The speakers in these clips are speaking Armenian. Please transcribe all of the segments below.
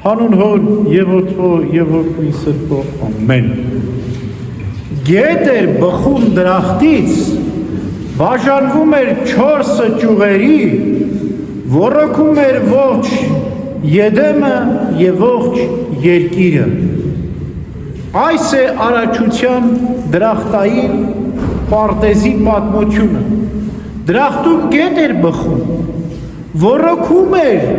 Հանուն Հոր եւ Որդու եւ Որդու Սրբո ամեն։ Գետ էր բխում դրախտից, բաժանվում էր 4 ճյուղերի, ոռոգում էր ողջ Եդեմը եւ ողջ երկիրը։ Այս է արաչության դրախտային պարտեզի պատմությունը։ Դրախտում գետ էր բխում, ոռոգում էր,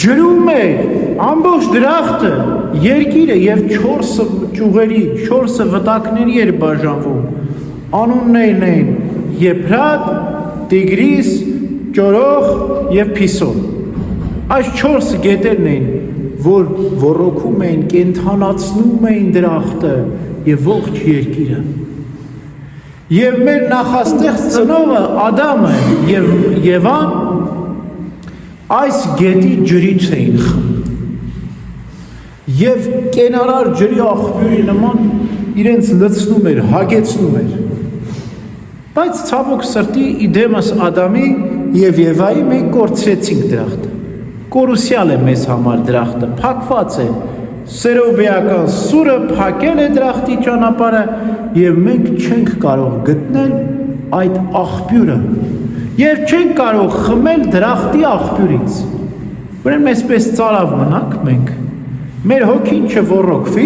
ջրում էր ամբողջ դրախտը, երկիրը եւ 4 ճյուղերի, 4 վտակների էր բաժանվում։ Անուններն էին Եփրատ, Տիգրիս, Ճորող եւ Փիսոն։ Այս 4 գետերն էին, որ ոռոգում էին, կենթանացնում էին դրախտը եւ ողջ երկիրը։ Եվ մեր նախաստեղծ ծնողը Ադամը եւ Եվան այս գետի ջրից էին խմում եւ կենարար ջրի աղբյուրի նման իրենց լցնում էր, հագեցնում էր։ Բայց ցավոք սրտի իդեմս Ադամի եւ Եվայի մենք կորցրեցինք դրախտը։ Կորուսյալ է մեզ համար դրախտը, փակված է, սերոբեական սուրը փակել է դրախտի ճանապարհը եւ մենք չենք կարող գտնել այդ աղբյուրը եւ չենք կարող խմել դրախտի աղբյուրից։ Ուրեմն այսպես ծարավ մնանք մենք, մեր հոգին չոռոգվի,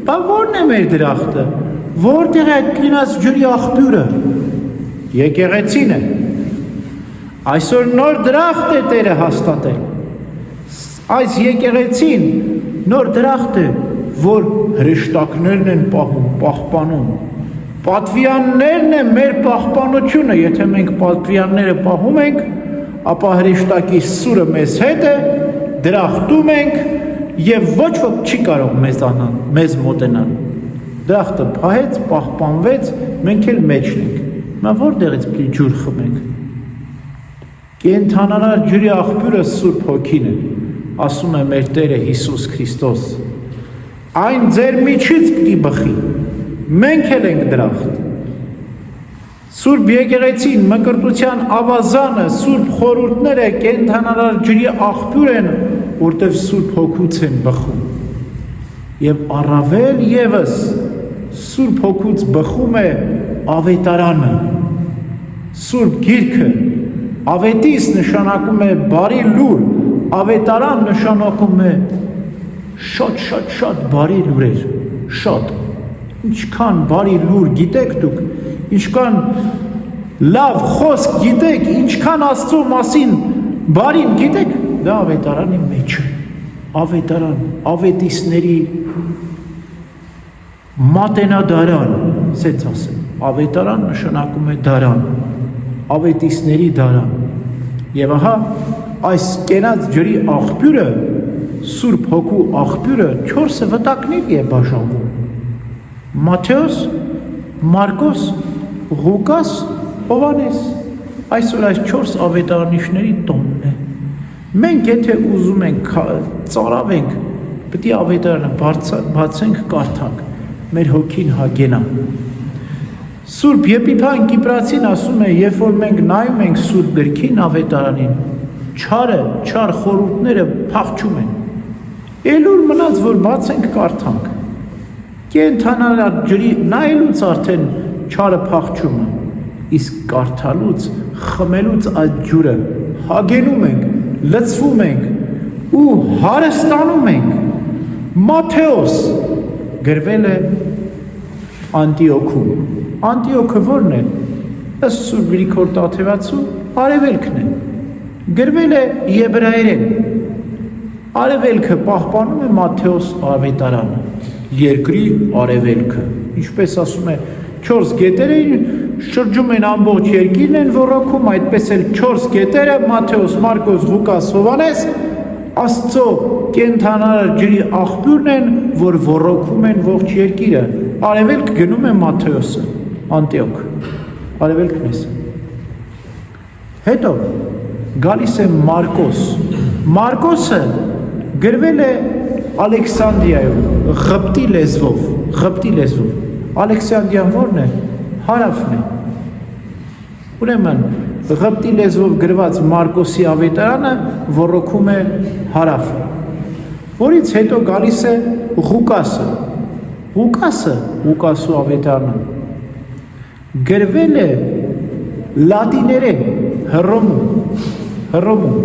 բա ո՞րն է մեր դրախտը, որտեղ է այդ կլինած ջրի աղբյուրը։ Եկեղեցին է։ Այսօր նոր դրախտ է Տերը հաստատել։ Այս եկեղեցին նոր դրախտ է, որ հրեշտակներն են պահպանում։ Պատվիաններն է մեր պահպանությունը, եթե մենք պատվիանները պահում ենք, ապա հրեշտակի սուրը մեզ հետ է, դրախտում ենք եւ ոչ ոք չի կարող մեզ մոտենալ։ Դրախտը փահեց, պահպանվեց, մենք էլ մեջն ենք։ Մա որտեղից պիտի ջուր խմենք։ Կենթանանար ջրի աղբյուրը Սուրբ Հոգին է, ասում է մեր Տերը Հիսուս Քրիստոս։ Այն ձեր միջից պիտի բխի, մենք էլ ենք դրախտ։ Սուրբ եկեղեցին, մկրտության ավազանը, Սուրբ խորհուրդները կենթանանար ջրի աղբյուր են, որտեղ Սուրբ Հոգուց են բխում։ Եվ առավել եւս Սուրբ Հոգուց բխում է ավետարանը, Սուրբ Գիրքը, ավետիս նշանակում է բարի լուր, ավետարան նշանակում է շատ բարի լուրեր, շատ, ինչքան բարի լուր գիտեք դուք, ինչքան լավ խոսք գիտեք, ինչքան Աստծո մասին բարին գիտեք, դա ավետարանի մեջ է, ավետարան, ավետիսների մատենադարան, սենց ասեմ, ավետարան նշանակում է դարան, ավետիսների դարան, եւ ահա այս կենաց ջրի աղբյուրը, Սուրբ Հոգու աղբյուրը 4 վտակների է բաժանվում։ Մատթեոս, Մարկոս, Ղուկաս, Հովհաննես, այսօր այս 4 ավետարանիչների տոնն է։ Մենք եթե ուզում ենք ծարավենք, պետք է ավետարանը բացենք, կարդանք, մեր հոգին հագենա։ Սուրբ Եփիփան Կիպրացին ասում է, երբ որ մենք նայում ենք Սուրբ գրքին ավետարանին, չար խորհուրդները փախչում են։ Ելուր մնաց, որ բացենք կարդանք։ Կենթանանար ջրի նայելուց արդեն չարը փախչում է, իսկ կարդալուց, խմելուց այդ ջուրը հագենում ենք, լցվում ենք ու հարստանում ենք։ Մատթեոս գրվել է Անտիոքում։ Անտիոքը ո՞րն է։ Ըստ Սուրբ Գրիգոր Տաթևացու արևելքն է։ Գրվել է եբրայերեն։ Արևելքը պահպանում է Մատթեոս ավետարանը, երկրի արևելքը։ Ինչպես ասում է, 4 գետերը շրջում են ամբողջ երկիրն են ոռոգում, այդպես էլ 4 գետերը Մատթեոս, Մարկոս, Ղուկաս, Հովհաննես Աստծո կենթանար ջրի աղբյուրն են, որ ոռոգում են ողջ երկիրը։ Արևելք գնում է Մատթեոսը, Անտիոք, արևելքն է։ Հետո գալիս է Մարկոս։ Մարկոսը գրվել է Ալեքսանդրիայում, Ղպտի լեզվով։ Ալեքսանդրիան ո՞րն է։ Հարավն է։ Ուրեմն Ղպտի լեզվով գրված Մարկոսի ավետարանը ոռոգում է հարավ։ որից հետո գալիս է Ղուկասը։ Ղուկասու ավետարանը գրվել է լատիներեն, հռոմում,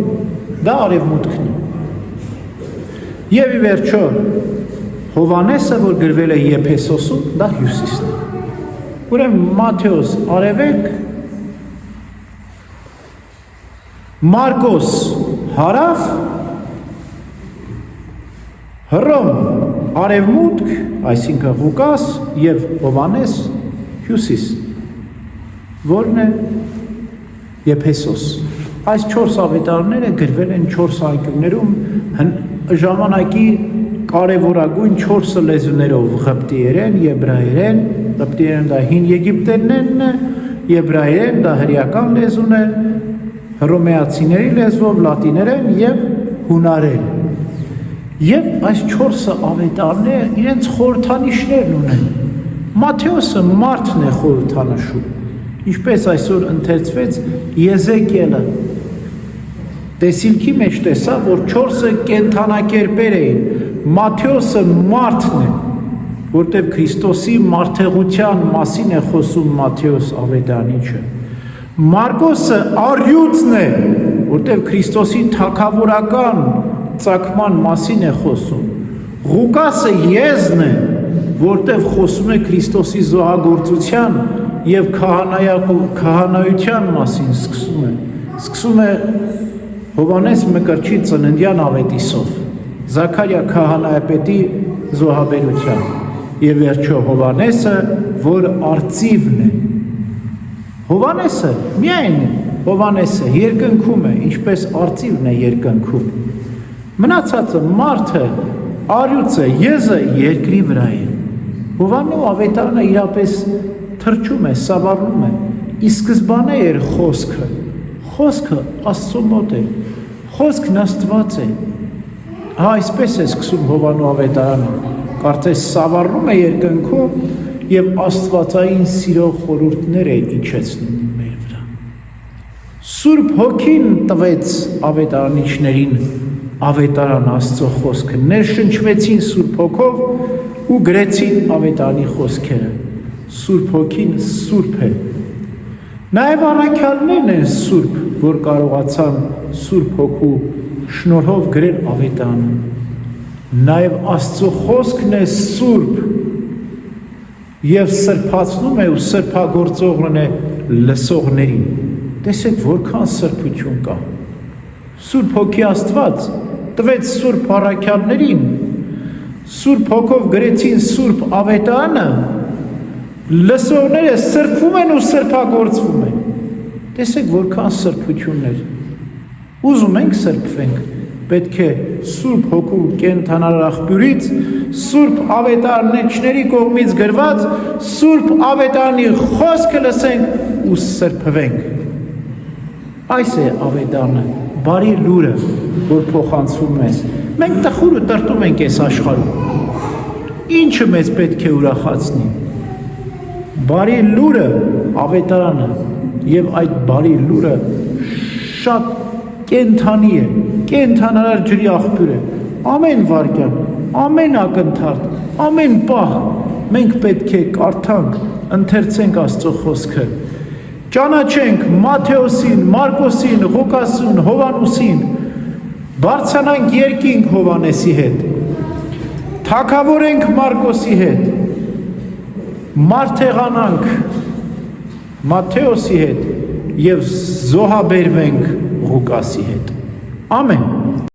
դա արևմուտքն է։ Եվ ի վերջո Հովանեսը, որ գրվել է Եփեսոսում, դա հյուսիսն է։ Ուրեմն Մատթեոս արևելք, Մարկոս հարավ, Հռոմ արևմուտք, այսինքն Ղուկաս եւ Հովանես հյուսիս, որն է Եփեսոս։ Այս 4 ավետարները գրվել են 4 անկյուններում ժամանակի կարևորագույն 4 լեզուներով՝ ղպտիերեն, եբրայերեն, ղպտիերեն դա հին Եգիպտերն է, եբրայերեն դա հրեական լեզուն է, հռոմեացիների լեզվով լատիներեն եւ հունարեն։ Եվ այս 4 ավետարները իրենց խորհրդանիշներն ունեն։ Մատթեոսը մարդն է խորհրդանշում, ինչպես այսօր ընթերցվեց Եզեկիելը։ Տեսիլքի մեջ տեսա, որ 4 կենդանակերպեր էին։ Մատթեոսը մարդն է, որտեղ Քրիստոսի մարդեղության մասին է խոսում Մատթեոս ավետարանիչը։ Մարկոսը առյուծն է, որտեղ Քրիստոսի թագավորական ծագման մասին է խոսում։ Ղուկասը եզն է, որտեղ խոսում է Քրիստոսի զոհագործության եւ քահանայության մասին սկսում է Հովանես Մկրտչի ծննդյան ավետիսով, Զաքարիա քահանայապետի զոհաբերությամբ եւ վերջո Հովանեսը, որ արծիվն է։ Հովանեսը միայն Հովանեսը երկնքում է, ինչպես արծիվն է երկնքում։ Մնացածը մարդը, առյուծը, եզը երկրի վրա է։ Հովանու ավետարանը իրապես թրջում է, սավառնում է։ Ի սկզբանե էր խոսքը Աստծո մոտ է, խոսքն Աստված է։ Այսպես է սկսում Հովանու ավետարանը, կարծես սավառնում է երկնքում եւ աստվածային սիրո խորհուրդներ է իջեցնում մեր վրա։ Սուրբ Հոգին տվեց ավետարանիչներին ավետարան Աստծո խոսքը, ներշնչվեցին Սուրբ Հոգով ու գրեցին ավետարանի խոսքերը։ Սուրբ Հոգին սուրբ է։ Նաև առաքյալներն են սուրբ, որ կարողացան Սուրբ Հոգու շնորհով գրել ավետարանը։ Նաև Աստծո խոսքն է սուրբ եւ սրբացնում է ու սրբագործողն է լսողներին։ Տեսեք որքան սրբություն կա։ Սուրբ Հոգի Աստված տվեց սուրբ առաքյալներին, Սուրբ Հոգով գրեցին սուրբ ավետարանը, լսողները սրբվում են ու սրբագործվում են։ Տեսեք որքան սրբություններ։ Ուզում ենք սրբվենք, պետք է Սուրբ Հոգու կենդանար աղբյուրից, Սուրբ ավետարանիչների կողմից գրված Սուրբ ավետարանի խոսքը լսենք ու սրբվենք։ Այս է ավետարանը, բարի լուրը, որ փոխանցվում մեզ։ Մենք տխուր ու տրտում ենք այս աշխարհում։ Ինչը մեզ պետք է ուրախացնի։ Բարի լուրը ավետարանը եւ այդ բարի լուրը շատ կենդանի է, կենդանարար ջրի աղբյուր է։ Ամեն վայրկյան, ամեն ակնթարթ, ամեն պահ մենք պետք է կարդանք, ընթերցենք Աստծո խոսքը։ Ճանաչենք Մատթեոսին, Մարկոսին, Ղուկասին, Հովանոսին, բարձրանանք երկինք Հովանեսի հետ, թագավորենք Մարկոսի հետ, մարդեղանանք Մատթեոսի հետ եւ զոհաբերվենք Ղուկասի հետ։ Ամեն։